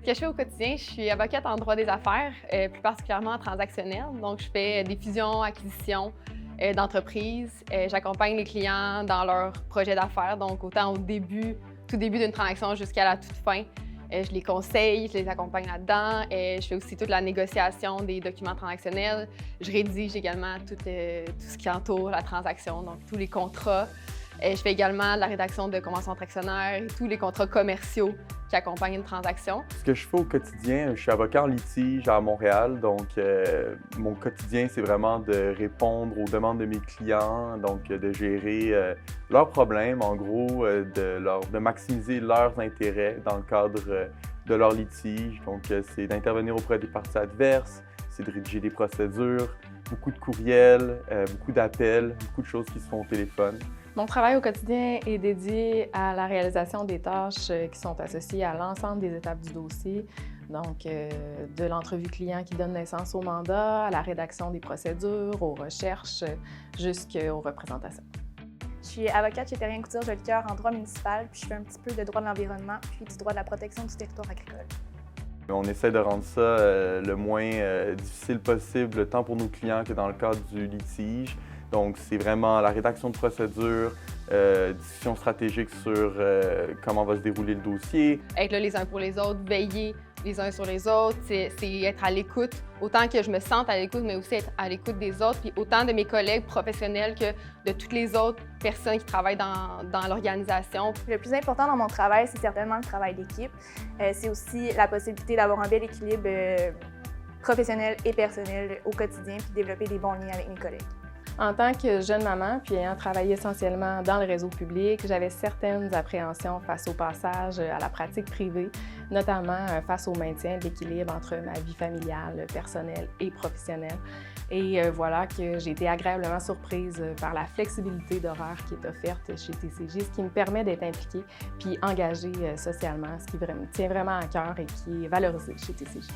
que je fais au quotidien, je suis avocate en droit des affaires, plus particulièrement en transactionnel. Donc, je fais des fusions, acquisitions d'entreprises. J'accompagne les clients dans leurs projets d'affaires, donc autant au début, tout début d'une transaction jusqu'à la toute fin. Je les conseille, je les accompagne là-dedans. Je fais aussi toute la négociation des documents transactionnels. Je rédige également tout ce qui entoure la transaction, donc tous les contrats. Je fais également la rédaction de conventions entre actionnaires et tous les contrats commerciaux qui accompagnent une transaction. Ce que je fais au quotidien, je suis avocat en litige à Montréal, donc mon quotidien, c'est vraiment de répondre aux demandes de mes clients, donc de gérer leurs problèmes, en gros, de maximiser leurs intérêts dans le cadre de leur litige. Donc, c'est d'intervenir auprès des parties adverses, c'est de rédiger des procédures, beaucoup de courriels, beaucoup d'appels, beaucoup de choses qui se font au téléphone. Mon travail au quotidien est dédié à la réalisation des tâches qui sont associées à l'ensemble des étapes du dossier, donc de l'entrevue client qui donne naissance au mandat, à la rédaction des procédures, aux recherches, jusqu'aux représentations. Je suis avocate chez Terrien Couture Jolicoeur en droit municipal, puis je fais un petit peu de droit de l'environnement, puis du droit de la protection du territoire agricole. On essaie de rendre ça le moins difficile possible, tant pour nos clients que dans le cadre du litige. Donc, c'est vraiment la rédaction de procédures, discussion stratégique sur comment va se dérouler le dossier. Être là les uns pour les autres, veiller les uns sur les autres, c'est être à l'écoute, autant que je me sente à l'écoute, mais aussi être à l'écoute des autres, puis autant de mes collègues professionnels que de toutes les autres personnes qui travaillent dans l'organisation. Le plus important dans mon travail, c'est certainement le travail d'équipe. C'est aussi la possibilité d'avoir un bel équilibre professionnel et personnel au quotidien, puis développer des bons liens avec mes collègues. En tant que jeune maman, puis ayant travaillé essentiellement dans le réseau public, j'avais certaines appréhensions face au passage à la pratique privée, notamment face au maintien de l'équilibre entre ma vie familiale, personnelle et professionnelle. Et voilà que j'ai été agréablement surprise par la flexibilité d'horaire qui est offerte chez TCJ, ce qui me permet d'être impliquée puis engagée socialement, ce qui me tient vraiment à cœur et qui est valorisé chez TCJ.